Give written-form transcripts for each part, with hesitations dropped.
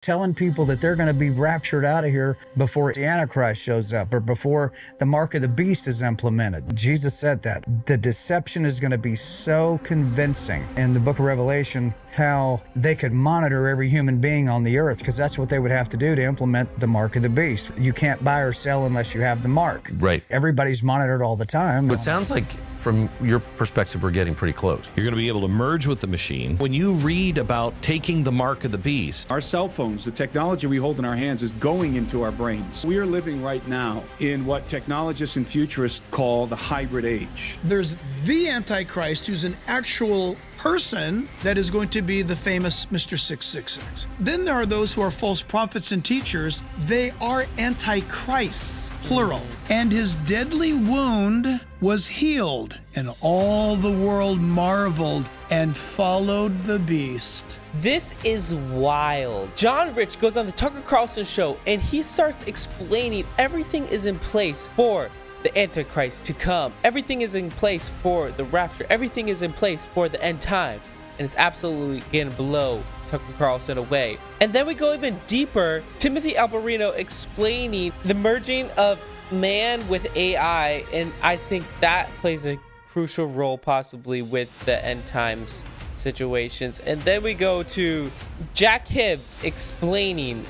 telling people that they're going to be raptured out of here before the Antichrist shows up or before the mark of the beast is implemented. Jesus said that. The deception is going to be so convincing in the book of Revelation how they could monitor every human being on the earth, because that's what they would have to do to implement the mark of the beast. You can't buy or sell unless you have the mark. Right. Everybody's monitored all the time. But it sounds like, from your perspective, we're getting pretty close. You're going to be able to merge with the machine. When you read about taking the mark of the beast, our cell phones, the technology we hold in our hands is going into our brains. We are living right now in what technologists and futurists call the hybrid age. There's the Antichrist, who's an actual person that is going to be the famous Mr. 666. Then there are those who are false prophets and teachers. They are antichrists, plural. And his deadly wound was healed, and all the world marveled and followed the beast. This is wild. John Rich goes on the Tucker Carlson show and he starts explaining everything is in place for the Antichrist to come. Everything is in place for the rapture. Everything is in place for the end times. And it's absolutely going to blow Tucker Carlson away. And then we go even deeper. Timothy Alberino explaining the merging of man with AI. And I think that plays a crucial role possibly with the end times situations. And then we go to Jack Hibbs explaining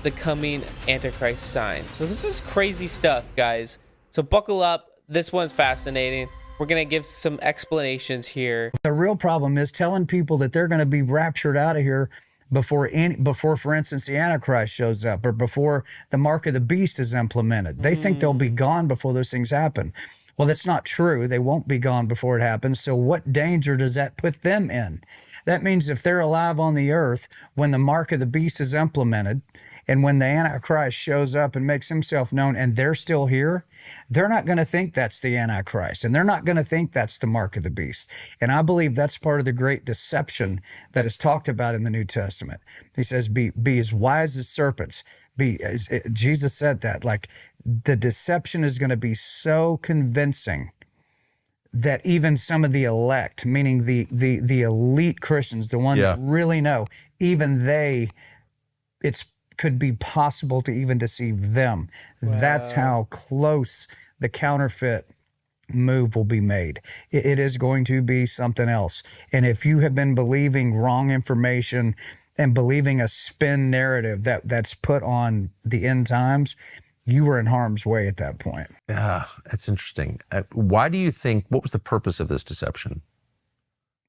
the coming Antichrist sign. So this is crazy stuff, guys. So buckle up. This one's fascinating. We're going to give some explanations here. The real problem is telling people that they're going to be raptured out of here before, for instance, the Antichrist shows up or before the mark of the beast is implemented. They think they'll be gone before those things happen. Well, that's not true. They won't be gone before it happens. So what danger does that put them in? That means if they're alive on the earth when the mark of the beast is implemented, and when the Antichrist shows up and makes himself known and they're still here, they're not going to think that's the Antichrist, and they're not going to think that's the mark of the beast. And I believe that's part of the great deception that is talked about in the New Testament. He says, be as wise as serpents. Jesus said that, like, the deception is going to be so convincing that even some of the elect, meaning the elite Christians, the ones that really know, even they, could be possible to even deceive them. Wow. That's how close the counterfeit move will be made. It is going to be something else. And if you have been believing wrong information and believing a spin narrative that's put on the end times, you were in harm's way at that point. Yeah, that's interesting. Why do you think, what was the purpose of this deception?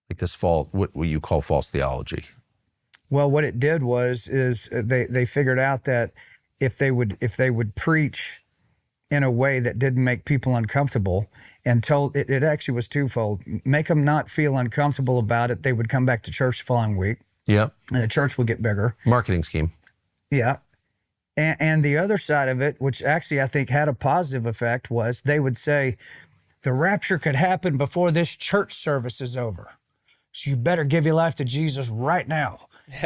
Like this what you call false theology? Well, what it did is they figured out that if they would preach in a way that didn't make people uncomfortable, and it actually was twofold: make them not feel uncomfortable about it, they would come back to church the following week. Yeah, and the church would get bigger. Marketing scheme. Yeah, and the other side of it, which actually I think had a positive effect, was they would say the rapture could happen before this church service is over, so you better give your life to Jesus right now.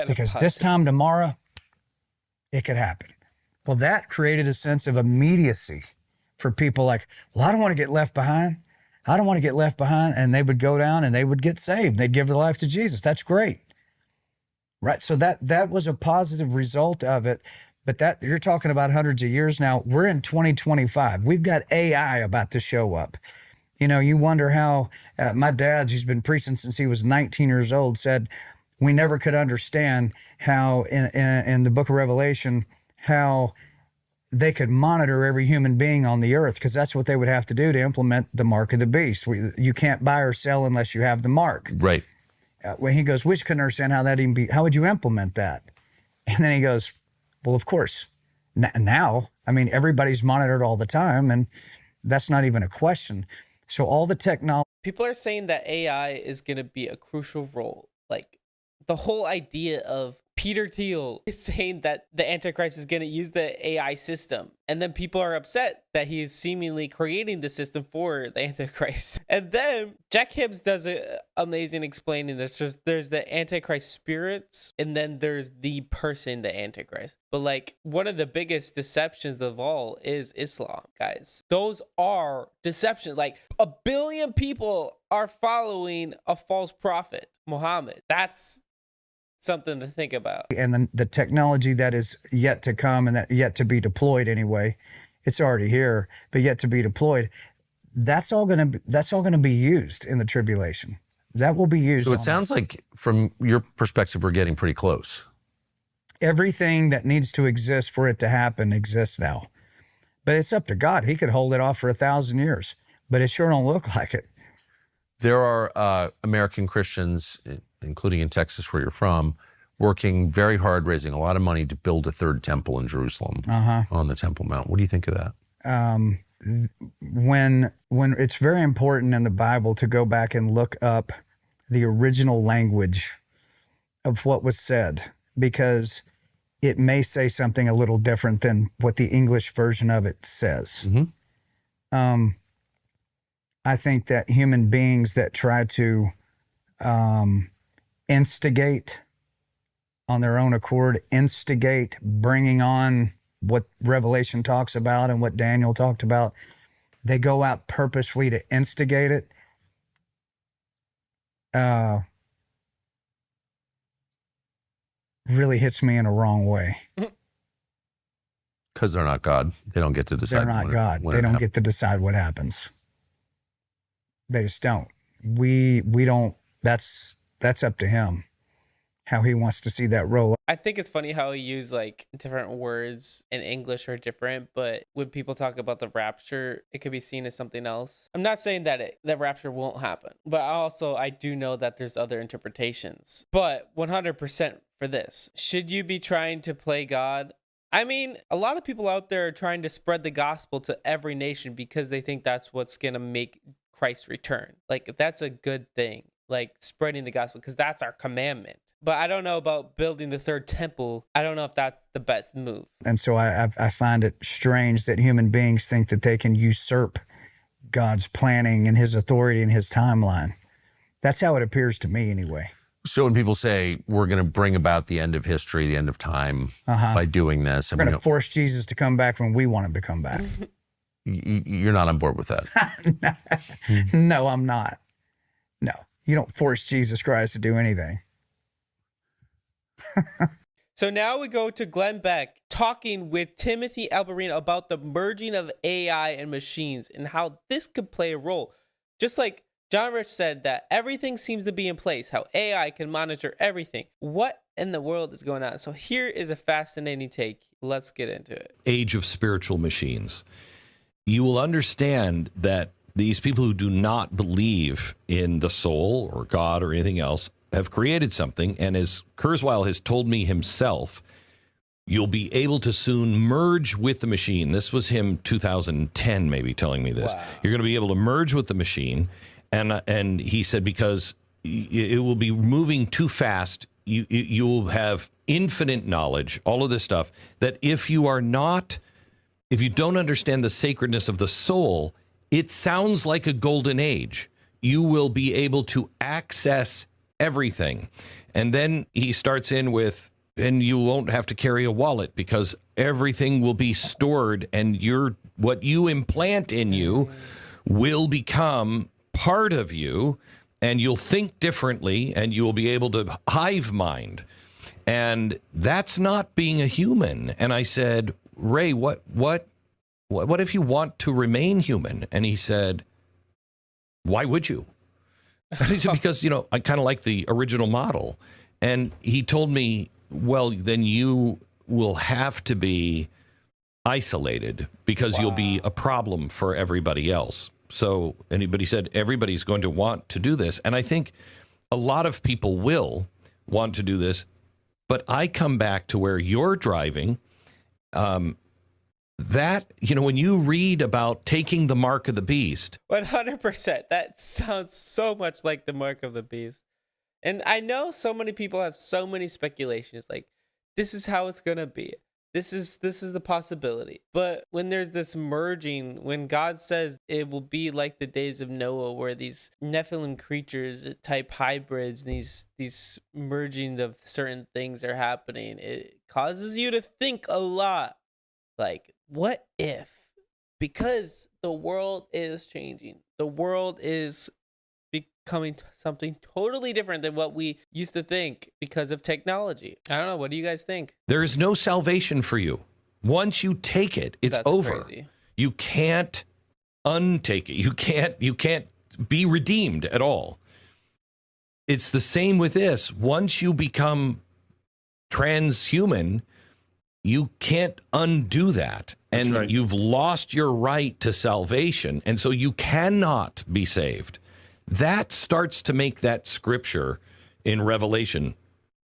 Because this time tomorrow, it could happen. Well, that created a sense of immediacy for people like, well, I don't want to get left behind. I don't want to get left behind. And they would go down and they would get saved. They'd give their life to Jesus. That's great. Right? So that was a positive result of it. But that you're talking about hundreds of years now. We're in 2025. We've got AI about to show up. You know, you wonder how my dad, who's been preaching since he was 19 years old, said, we never could understand how in the book of Revelation, how they could monitor every human being on the earth, because that's what they would have to do to implement the mark of the beast. You can't buy or sell unless you have the mark. Right. When he goes, we just couldn't understand how that even be, how would you implement that? And then he goes, well, of course, now, I mean, everybody's monitored all the time, and that's not even a question. So all the technology. People are saying that AI is going to be a crucial role. Like, the whole idea of Peter Thiel is saying that the Antichrist is going to use the AI system. And then people are upset that he is seemingly creating the system for the Antichrist. And then Jack Hibbs does an amazing explaining this. There's the Antichrist spirits, and then there's the person, the Antichrist. But like, one of the biggest deceptions of all is Islam, guys. Those are deceptions. Like, 1 billion people are following a false prophet, Muhammad. That's something to think about. And then the technology that is yet to come and that yet to be deployed anyway, it's already here, but yet to be deployed. That's all going to be used in the tribulation. That will be used. So it on sounds like, from your perspective, we're getting pretty close. everything that needs to exist for it to happen exists now. But it's up to God. He could hold it off for 1,000 years, but it sure don't look like it. There are American Christians, including in Texas where you're from, working very hard, raising a lot of money to build a third temple in Jerusalem on the Temple Mount. What do you think of that? When it's very important in the Bible to go back and look up the original language of what was said, because it may say something a little different than what the English version of it says. I think that human beings that try to instigate on their own accord, instigate bringing on what Revelation talks about and what Daniel talked about, they go out purposefully to instigate it. Really hits me in a wrong way. Because they're not God. They don't get to decide. They're not God. They don't get to decide what happens. They just don't. We don't. That's up to him, how he wants to see that roll. I think it's funny how he used like different words in English are different, but when people talk about the rapture, it could be seen as something else. I'm not saying that that rapture won't happen, but I do know that there's other interpretations. But 100% for this, should you be trying to play God? I mean, a lot of people out there are trying to spread the gospel to every nation because they think that's what's going to make Christ return. Like, that's a good thing, like spreading the gospel, because that's our commandment. But I don't know about building the third temple. I don't know if that's the best move. And so I find it strange that human beings think that they can usurp God's planning and his authority and his timeline. That's how it appears to me anyway. So when people say we're going to bring about the end of history, the end of time by doing this, We're going to force Jesus to come back when we want him to come back. You're not on board with that. No, I'm not. No, you don't force Jesus Christ to do anything. So now we go to Glenn Beck talking with Timothy Alberino about the merging of AI and machines and how this could play a role. Just like John Rich said that everything seems to be in place, how AI can monitor everything. What in the world is going on? So here is a fascinating take. Let's get into it. Age of spiritual machines. You will understand that these people who do not believe in the soul or God or anything else have created something. And as Kurzweil has told me himself, you'll be able to soon merge with the machine. This was him 2010 maybe telling me this. Wow. You're going to be able to merge with the machine. And he said, because it will be moving too fast, you will have infinite knowledge, all of this stuff, that if you don't understand the sacredness of the soul, it sounds like a golden age. You will be able to access everything. And then he starts in with, and you won't have to carry a wallet because everything will be stored, and what you implant in you will become part of you, and you'll think differently, and you will be able to hive mind. And that's not being a human. And I said, Ray, what if you want to remain human? And he said, why would you? And he said, because, I kind of like the original model. And he told me, well, then you will have to be isolated because you'll be a problem for everybody else. So, but he said, everybody's going to want to do this. And I think a lot of people will want to do this. But I come back to where you're driving, that, when you read about taking the mark of the beast. 100%. That sounds so much like the mark of the beast. And I know so many people have so many speculations, like, this is how it's going to be. This is the possibility. But when there's this merging, when God says it will be like the days of Noah, where these Nephilim creatures type hybrids, and these merging of certain things are happening, it causes you to think a lot. Like, what if? Because the world is changing. The world is becoming something totally different than what we used to think because of technology. I don't know. What do you guys think? There is no salvation for you. Once you take it, it's That's over. crazy. You can't untake it. You can't be redeemed at all. It's the same with this. Once you become transhuman, you can't undo that. And right. you've lost your right to salvation. And so you cannot be saved. That starts to make that scripture in Revelation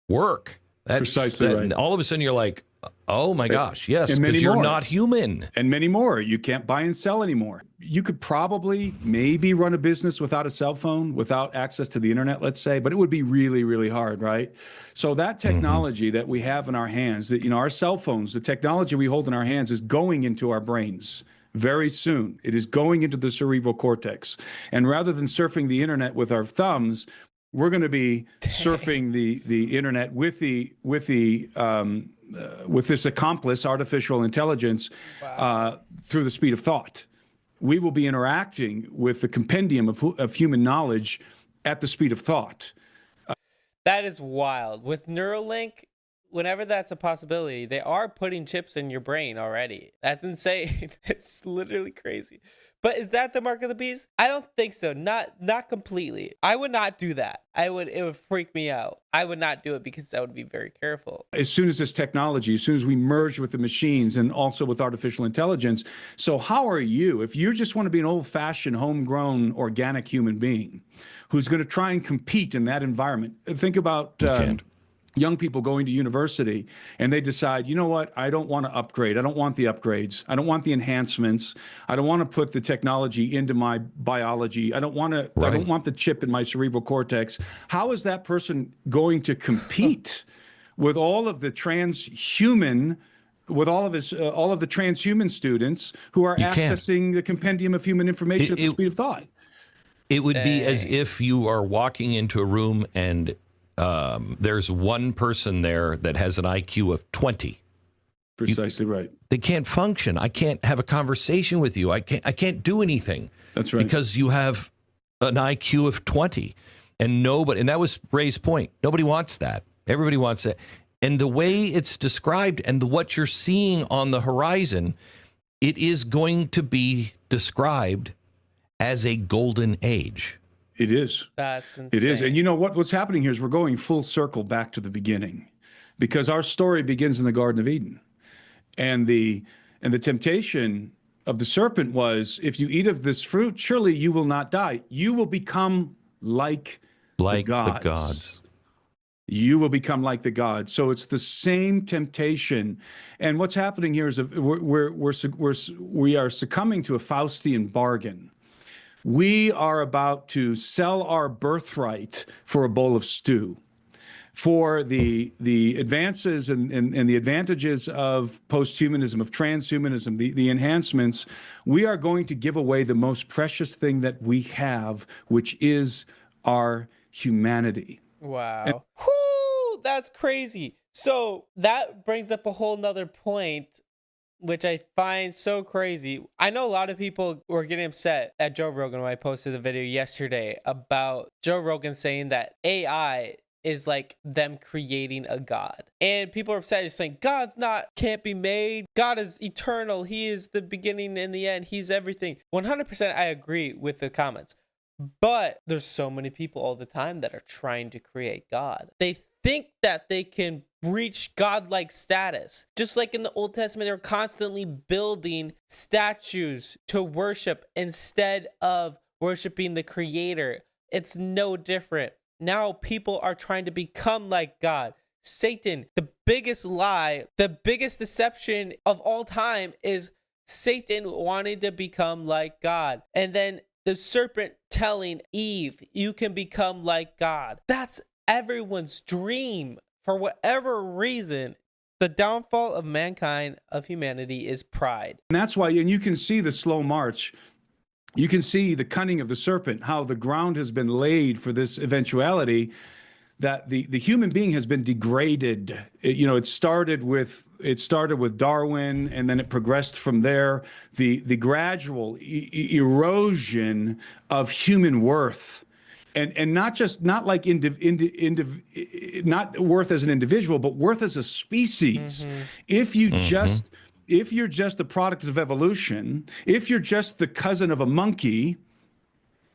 work. Precisely right. All of a sudden you're like, oh my gosh, yes, and many because you're more. not human. And many more. You can't buy and sell anymore. You could probably maybe run a business without a cell phone, without access to the internet, let's say, but it would be really, really hard, right? So that technology that we have in our hands, that, you know, our cell phones, the technology we hold in our hands is going into our brains very soon. It is going into the cerebral cortex. And rather than surfing the internet with our thumbs, we're going to be surfing the internet with this accomplice, artificial intelligence, through the speed of thought. We will be interacting with the compendium of human knowledge at the speed of thought. That is wild. With Neuralink, whenever that's a possibility, they are putting chips in your brain already. That's insane. It's literally crazy. But is that the mark of the beast? I don't think so. Not completely. I would not do that. It would freak me out. I would not do it because I would be very careful. As soon as this technology, as soon as we merge with the machines and also with artificial intelligence. So how are you, if you just want to be an old-fashioned, homegrown, organic human being who's going to try and compete in that environment? Think about young people going to university and they decide, you know what, I don't want to upgrade. I don't want the upgrades. I don't want the enhancements. I don't want to put the technology into my biology. I don't want to, I don't want the chip in my cerebral cortex. How is that person going to compete with all of the transhuman, with all of the transhuman students who are accessing the compendium of human information at the speed of thought? It would be as if you are walking into a room and there's one person there that has an IQ of 20. Precisely right. They can't function. I can't have a conversation with you. I can't do anything. That's right. Because you have an IQ of 20. And that was Ray's point. Nobody wants that. Everybody wants it. And the way it's described and what you're seeing on the horizon, it is going to be described as a golden age. It is. That's insane. It is. And you know what's happening here is we're going full circle back to the beginning, because our story begins in the Garden of Eden. And the temptation of the serpent was, if you eat of this fruit, surely you will not die. You will become like the gods. You will become like the gods. So it's the same temptation. And what's happening here is we are succumbing to a Faustian bargain. We are about to sell our birthright for a bowl of stew. For the advances and the advantages of posthumanism, of transhumanism, the enhancements, we are going to give away the most precious thing that we have, which is our humanity. Wow. Whoo, that's crazy. So that brings up a whole nother point, which I find so crazy. I know a lot of people were getting upset at Joe Rogan when I posted a video yesterday about Joe Rogan saying that AI is like them creating a god. And people are upset, just saying can't be made. God is eternal. He is the beginning and the end. He's everything. 100% I agree with the comments. But there's so many people all the time that are trying to create God. They think that they can reach godlike status. Just like in the Old Testament, they're constantly building statues to worship instead of worshiping the creator. It's no different. Now people are trying to become like God. Satan, the biggest lie, the biggest deception of all time is Satan wanting to become like God. And then the serpent telling Eve, you can become like God. That's everyone's dream. For whatever reason, the downfall of mankind, of humanity, is pride. And that's why, and you can see the slow march. You can see the cunning of the serpent, how the ground has been laid for this eventuality, that the human being has been degraded. It started with Darwin, and then it progressed from there. The gradual erosion of human worth and not like not worth as an individual, but worth as a species. If you just if you're just the product of evolution, if you're just the cousin of a monkey,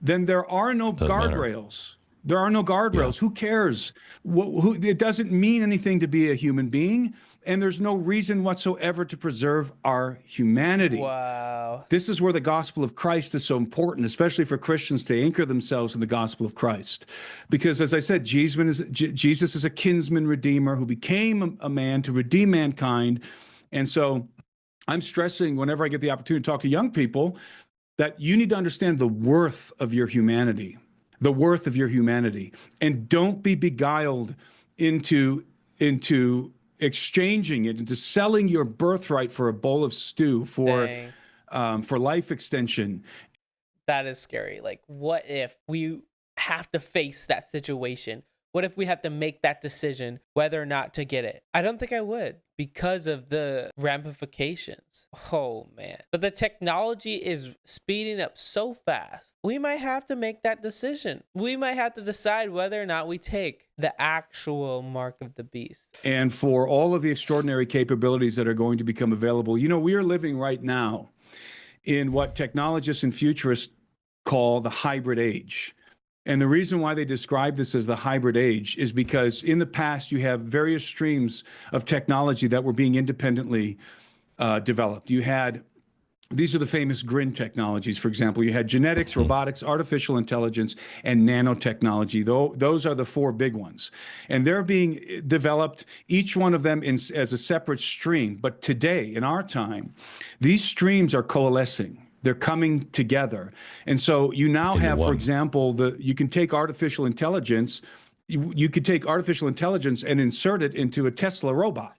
then there are no guardrails. There are no guardrails. Yeah. Who cares? It doesn't mean anything to be a human being, and there's no reason whatsoever to preserve our humanity. Wow. This is where the gospel of Christ is so important, especially for Christians to anchor themselves in the gospel of Christ. Because as I said, Jesus is a kinsman redeemer who became a man to redeem mankind. And so I'm stressing whenever I get the opportunity to talk to young people that you need to understand the worth of your humanity. The worth of your humanity, and don't be beguiled into exchanging it, into selling your birthright for a bowl of stew, for life extension. That is scary. Like, what if we have to face that situation? What if we have to make that decision whether or not to get it? I don't think I would, because of the ramifications. Oh man. But the technology is speeding up so fast. We might have to make that decision. We might have to decide whether or not we take the actual mark of the beast. And for all of the extraordinary capabilities that are going to become available, we are living right now in what technologists and futurists call the hybrid age. And the reason why they describe this as the hybrid age is because in the past, you have various streams of technology that were being independently developed. These are the famous GRIN technologies, for example. You had genetics, robotics, artificial intelligence, and nanotechnology. Those are the four big ones. And they're being developed, each one of them as a separate stream. But today, in our time, these streams are coalescing. They're coming together. And so you now have, for example, you can take artificial intelligence, you could take artificial intelligence and insert it into a Tesla robot.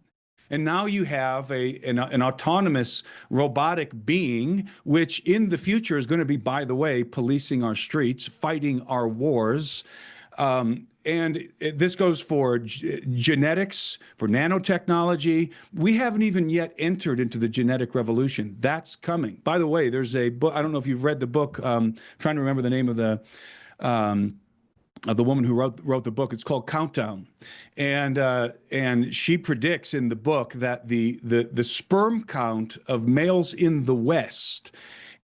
And now you have an autonomous robotic being, which in the future is going to be, by the way, policing our streets, fighting our wars. And this goes for genetics, for nanotechnology. We haven't even yet entered into the genetic revolution. That's coming. By the way, there's a book. I don't know if you've read the book. Trying to remember the name of the woman who wrote the book. It's called Countdown, and she predicts in the book that the sperm count of males in the West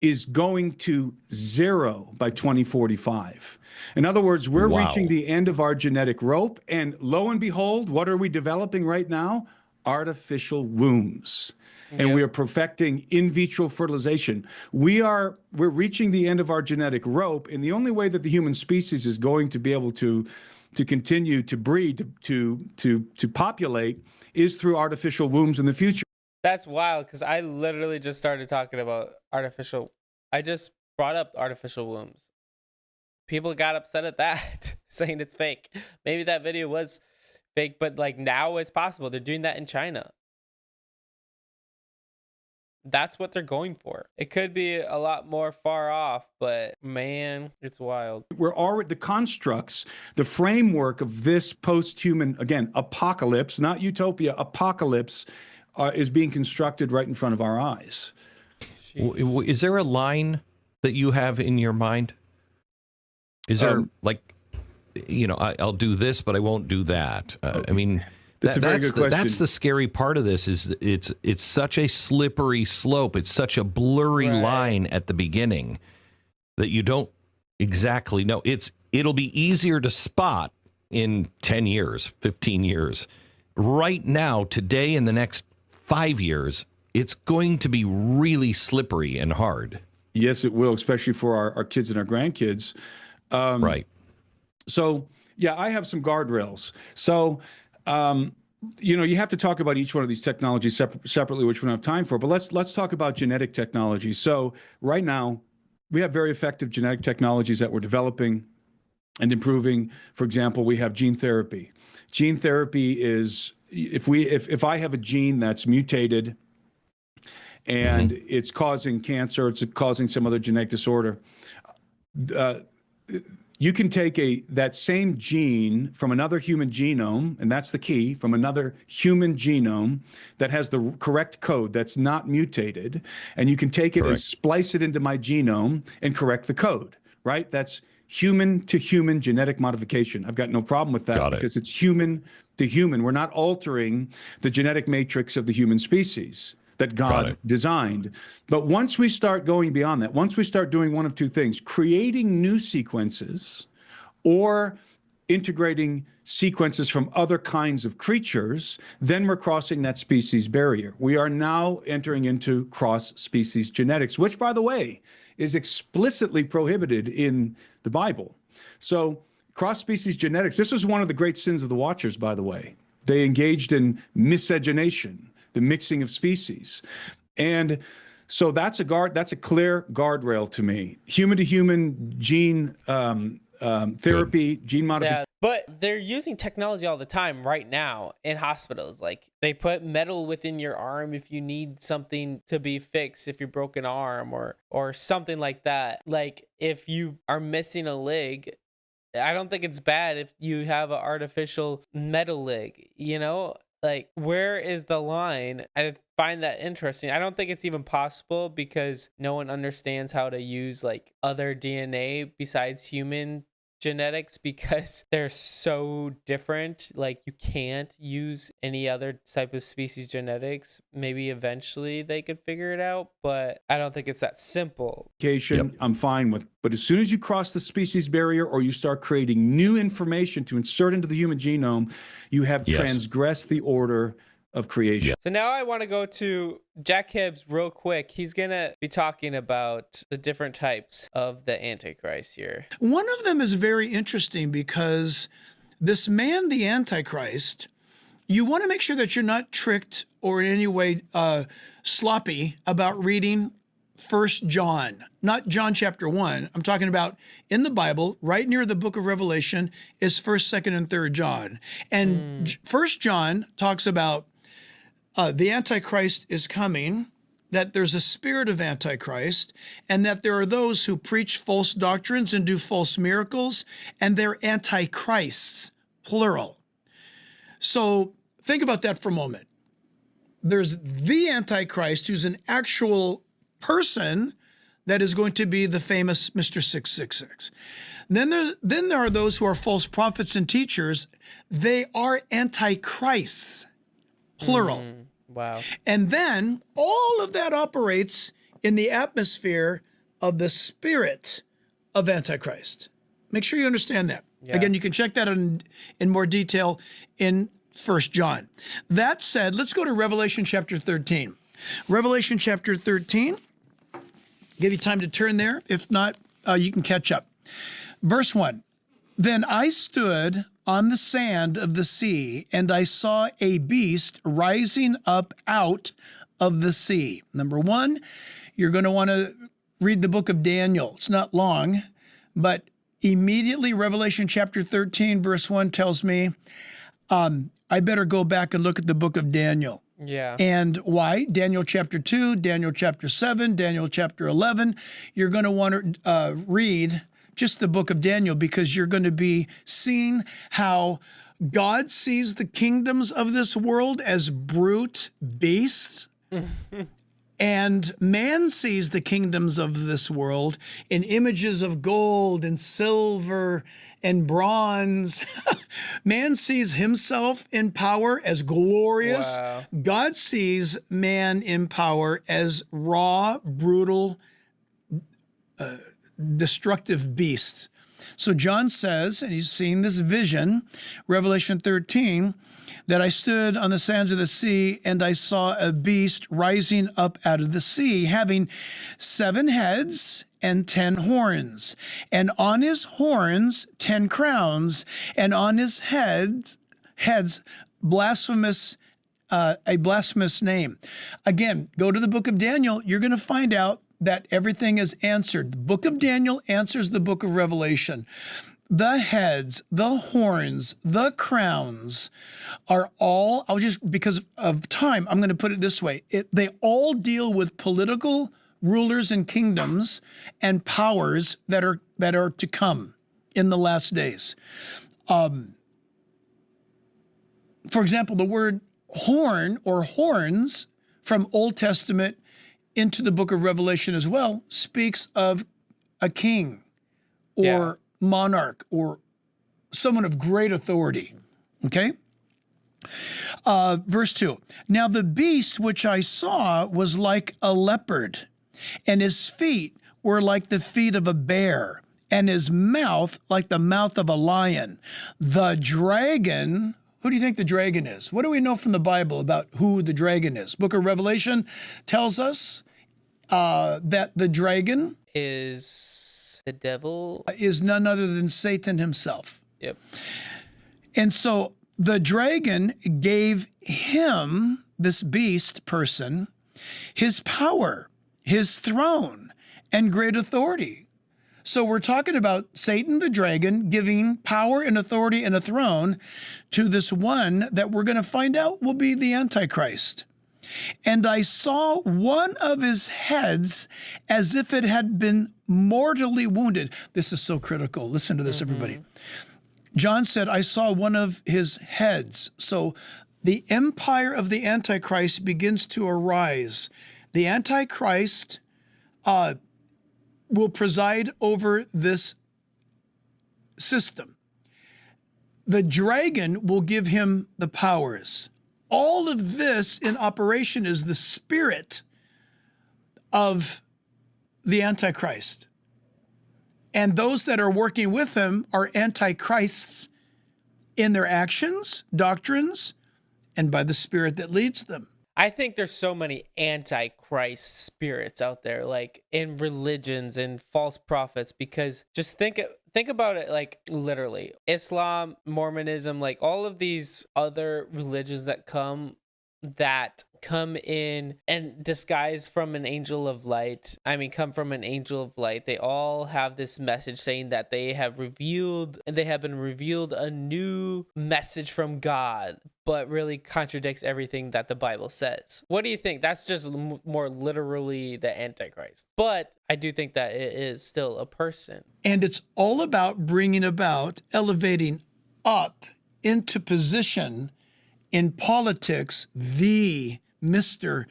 is going to 0 by 2045. In other words, we're reaching the end of our genetic rope, and lo and behold, what are we developing right now? Artificial wombs. And we are perfecting in vitro fertilization. We're reaching the end of our genetic rope, and the only way that the human species is going to be able to continue to breed, to populate, is through artificial wombs in the future. That's wild, because I literally just started talking about I just brought up artificial wombs. People got upset at that, saying it's fake. Maybe that video was fake, but like now it's possible. They're doing that in China. That's what they're going for. It could be a lot more far off, but man, it's wild. We're already, the constructs, the framework of this post-human, again, apocalypse, not utopia, apocalypse, is being constructed right in front of our eyes. Jeez. Is there a line that you have in your mind? Is there I'll do this, but I won't do that. I mean, that's a very good question. That's the scary part of this. Is it's such a slippery slope. It's such a blurry line at the beginning that you don't exactly know. It'll be easier to spot in 10 years, 15 years. Right now, today, in the next 5 years, it's going to be really slippery and hard. Yes, it will, especially for our kids and our grandkids. Right. So, yeah, I have some guardrails. So, you have to talk about each one of these technologies separately, which we don't have time for. But let's talk about genetic technology. So right now, we have very effective genetic technologies that we're developing and improving. For example, we have gene therapy. Gene therapy is if I have a gene that's mutated and it's causing cancer, it's causing some other genetic disorder, you can take that same gene from another human genome, and that's the key, from another human genome that has the correct code that's not mutated, and you can take it and splice it into my genome and correct the code, right? That's human to human genetic modification. I've got no problem with that because it's human to human. We're not altering the genetic matrix of the human species that God designed. But once we start going beyond that, once we start doing one of two things, creating new sequences or integrating sequences from other kinds of creatures, then we're crossing that species barrier. We are now entering into cross-species genetics, which, by the way, is explicitly prohibited in the Bible. So cross-species genetics, this was one of the great sins of the Watchers, by the way. They engaged in miscegenation, the mixing of species. And so that's a clear guardrail to me. Human to human gene therapy, gene modification. Yeah, but they're using technology all the time right now in hospitals. Like they put metal within your arm if you need something to be fixed, if you broke an arm or something like that. Like if you are missing a leg, I don't think it's bad if you have an artificial metal leg, you know? Like, where is the line? I find that interesting. I don't think it's even possible because no one understands how to use like other DNA besides human genetics because they're so different. Like you can't use any other type of species genetics. Maybe eventually they could figure it out, but I don't think it's that simple. I'm fine with. But as soon as you cross the species barrier or you start creating new information to insert into the human genome, you have transgressed the order of creation. So now I want to go to Jack Hibbs real quick. He's going to be talking about the different types of the Antichrist here. One of them is very interesting because this man, the Antichrist, you want to make sure that you're not tricked or in any way sloppy about reading 1 John, not John chapter 1. I'm talking about in the Bible, right near the book of Revelation is 1st, 2nd, and 3rd John. And 1 John talks about the Antichrist is coming, that there's a spirit of Antichrist, and that there are those who preach false doctrines and do false miracles, and they're antichrists, plural. So think about that for a moment. There's the Antichrist, who's an actual person that is going to be the famous Mr. 666. Then there are those who are false prophets and teachers. They are antichrists, plural. Wow. And then all of that operates in the atmosphere of the spirit of Antichrist. Make sure you understand that. Yeah. Again, you can check that in more detail in 1 John. That said, let's go to Revelation chapter 13. Revelation chapter 13. Give you time to turn there. If not, you can catch up. Verse 1. Then I stood on the sand of the sea, and I saw a beast rising up out of the sea. Number one, you're going to want to read the book of Daniel. It's not long, but immediately Revelation chapter 13, verse 1 tells me, I better go back and look at the book of Daniel. Yeah. And why? Daniel chapter 2, Daniel chapter 7, Daniel chapter 11. You're going to want to read just the book of Daniel because you're going to be seeing how God sees the kingdoms of this world as brute beasts. And man sees the kingdoms of this world in images of gold and silver and bronze. Man sees himself in power as glorious. Wow. God sees man in power as raw, brutal, destructive beasts. So John says, and he's seeing this vision, Revelation 13, that I stood on the sands of the sea, and I saw a beast rising up out of the sea, having 7 heads and 10 horns, and on his horns 10 crowns, and on his heads blasphemous, a blasphemous name. Again, go to the book of Daniel. You're going to find out that everything is answered. The book of Daniel answers the book of Revelation. The heads, the horns, the crowns are all, because of time, I'm going to put it this way. They all deal with political rulers and kingdoms and powers that are to come in the last days. For example, the word horn or horns from Old Testament into the book of Revelation as well speaks of a king or monarch or someone of great authority. Okay? Verse 2. Now the beast which I saw was like a leopard, and his feet were like the feet of a bear, and his mouth like the mouth of a lion. The dragon, who do you think the dragon is? What do we know from the Bible about who the dragon is? Book of Revelation tells us that the dragon Is the devil? is none other than Satan himself. Yep. And so the dragon gave him, this beast person, his power, his throne, and great authority. So we're talking about Satan the dragon giving power and authority and a throne to this one that we're going to find out will be the Antichrist. And I saw one of his heads as if it had been mortally wounded. This is so critical. Listen to this, everybody. John said, I saw one of his heads. So the empire of the Antichrist begins to arise. The Antichrist will preside over this system. The dragon will give him the powers. All of this in operation is the spirit of the Antichrist. And those that are working with him are antichrists in their actions, doctrines, and by the spirit that leads them. I think there's so many antichrist spirits out there, like in religions and false prophets, because just think about it, like literally Islam, Mormonism, like all of these other religions that come in and disguise from an angel of light. Come from an angel of light. They all have this message saying that they have been revealed a new message from God, but really contradicts everything that the Bible says. What do you think? That's just more literally the Antichrist. But I do think that it is still a person. And it's all about bringing about, elevating up into position in politics, the Mr.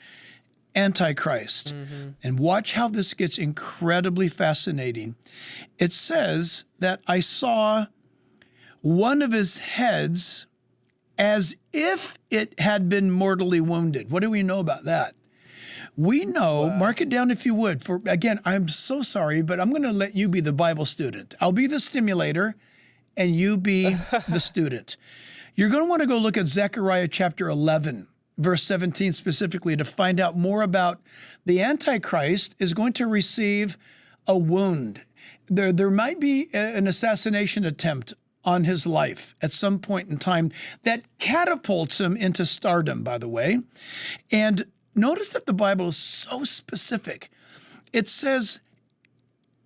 Antichrist. And watch how this gets incredibly fascinating. It says that I saw one of his heads as if it had been mortally wounded. What do we know about that? We know, mark it down if you would, for again, I'm so sorry, but I'm going to let you be the Bible student. I'll be the stimulator and you be the student. You're going to want to go look at Zechariah chapter 11, verse 17 specifically, to find out more about the Antichrist is going to receive a wound. There might be an assassination attempt on his life at some point in time that catapults him into stardom, by the way. And notice that the Bible is so specific. It says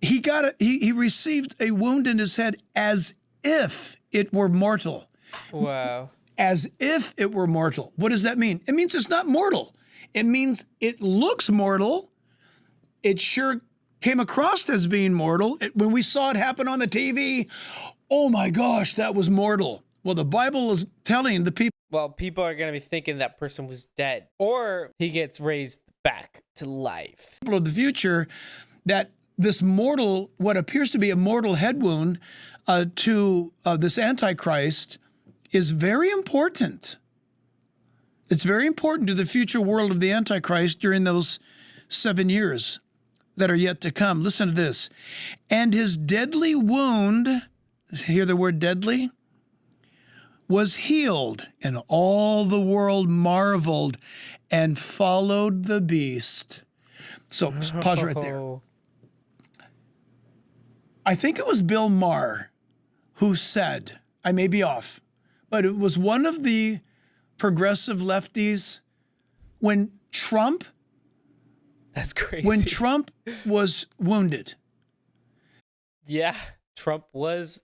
he received a wound in his head as if it were mortal. Wow. As if it were mortal. What does that mean? It means it's not mortal. It means it looks mortal. It sure came across as being mortal. When we saw it happen on the TV, oh my gosh, that was mortal. Well, the Bible is telling the people. Well, people are going to be thinking that person was dead, or he gets raised back to life. Of the future, that this mortal, what appears to be a mortal head wound to this Antichrist is very important. It's very important to the future world of the Antichrist during those 7 years that are yet to come. Listen to this. And his deadly wound, hear the word deadly, was healed, and all the world marveled and followed the beast. So pause right there. I think it was Bill Maher who said, I may be off, but it was one of the progressive lefties when Trump That's crazy. When Trump was wounded. Yeah, Trump was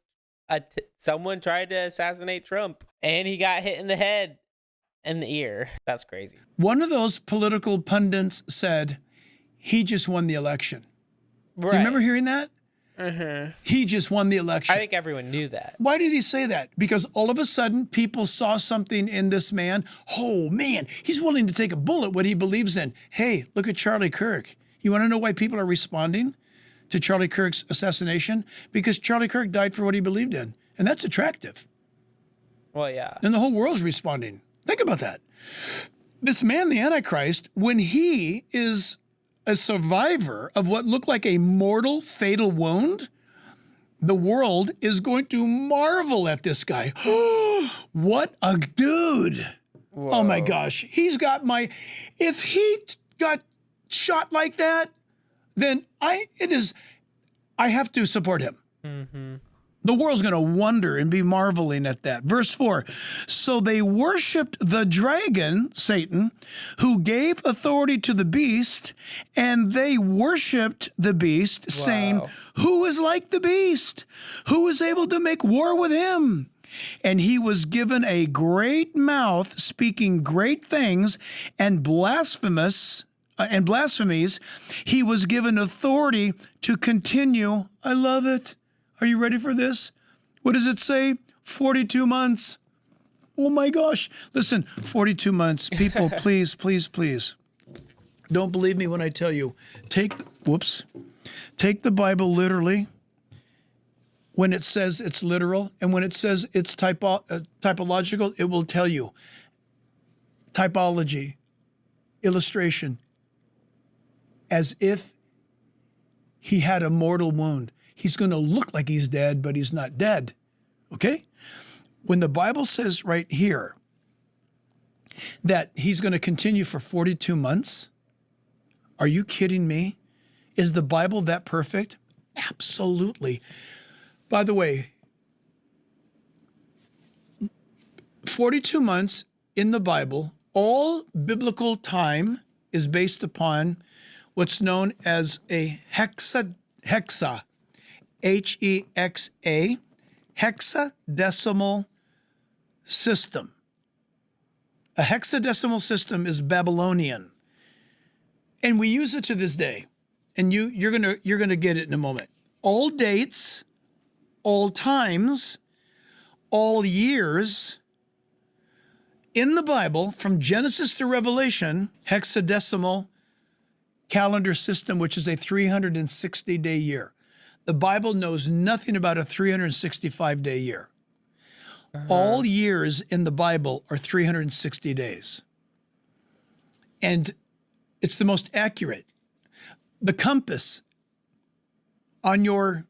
someone tried to assassinate Trump and he got hit in the head and the ear. That's crazy. One of those political pundits said he just won the election. Right. You remember hearing that? Mm-hmm. He just won the election. I think everyone knew that. Why did he say that? Because all of a sudden people saw something in this man. Oh man, he's willing to take a bullet what he believes in. Hey, look at Charlie Kirk. You want to know why people are responding to Charlie Kirk's assassination because Charlie Kirk died for what he believed in. And that's attractive. Well, yeah. And the whole world's responding. Think about that. This man, the Antichrist, when he is a survivor of what looked like a mortal, fatal wound, the world is going to marvel at this guy. What a dude. Whoa. Oh my gosh. He's got if he got shot like that, then I have to support him. Mm-hmm. The world's going to wonder and be marveling at that. Verse 4, so they worshiped the dragon, Satan, who gave authority to the beast, and they worshiped the beast, saying, who is like the beast? Who is able to make war with him? And he was given a great mouth, speaking great things, and blasphemies. He was given authority to continue. I love it. Are you ready for this? What does it say? 42 months. Oh my gosh. Listen, 42 months. People, please, please, please. Don't believe me when I tell you. Take the Bible literally when it says it's literal, and when it says it's typological, it will tell you. Typology, illustration, as if he had a mortal wound. He's going to look like he's dead, but he's not dead. Okay? When the Bible says right here that he's going to continue for 42 months, are you kidding me? Is the Bible that perfect? Absolutely. By the way, 42 months in the Bible, all biblical time is based upon what's known as a hexa, H-E-X-A, hexadecimal system. A hexadecimal system is Babylonian, and we use it to this day. And you're gonna get it in a moment. All dates, all times, all years in the Bible, from Genesis to Revelation, hexadecimal calendar system, which is a 360-day year. The Bible knows nothing about a 365-day year. All years in the Bible are 360 days. And it's the most accurate. The compass on your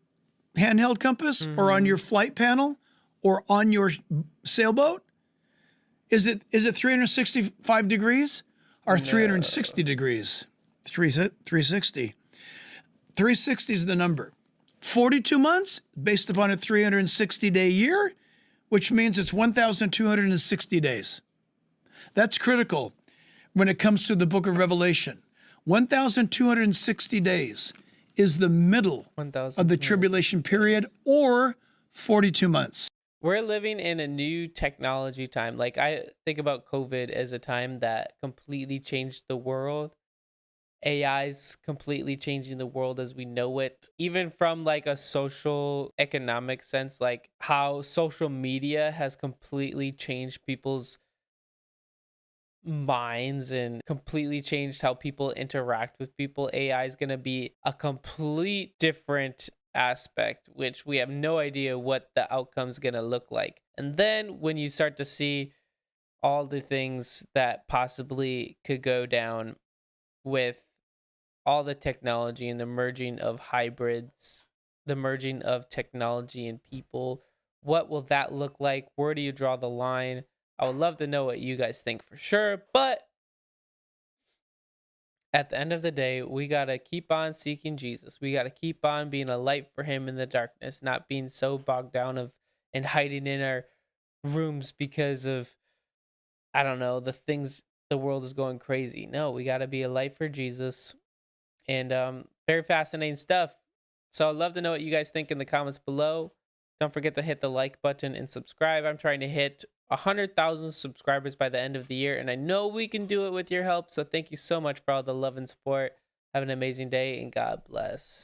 handheld compass or on your flight panel or on your sailboat, is it 365 degrees or 360 degrees? 360. 360 is the number. 42 months based upon a 360-day year, which means it's 1,260 days. That's critical when it comes to the book of Revelation. 1,260 days is the middle of the tribulation period, or 42 months. We're living in a new technology time. Like, I think about COVID as a time that completely changed the world. AI's completely changing the world as we know it, even from like a social economic sense, like how social media has completely changed people's minds and completely changed how people interact with people. AI is going to be a complete different aspect, which we have no idea what the outcome's going to look like. And then when you start to see all the things that possibly could go down with all the technology and the merging of hybrids, the merging of technology and people, what will that look like? Where do you draw the line? I would love to know what you guys think for sure. But at the end of the day, we got to keep on seeking Jesus. We got to keep on being a light for him in the darkness, not being so bogged down and hiding in our rooms because of, I don't know, the things, the world is going crazy. No, we got to be a light for Jesus. And very fascinating stuff. So I'd love to know what you guys think in the comments below. Don't forget to hit the like button and subscribe. I'm trying to hit 100,000 subscribers by the end of the year, and I know we can do it with your help. So thank you so much for all the love and support. Have an amazing day, and God bless.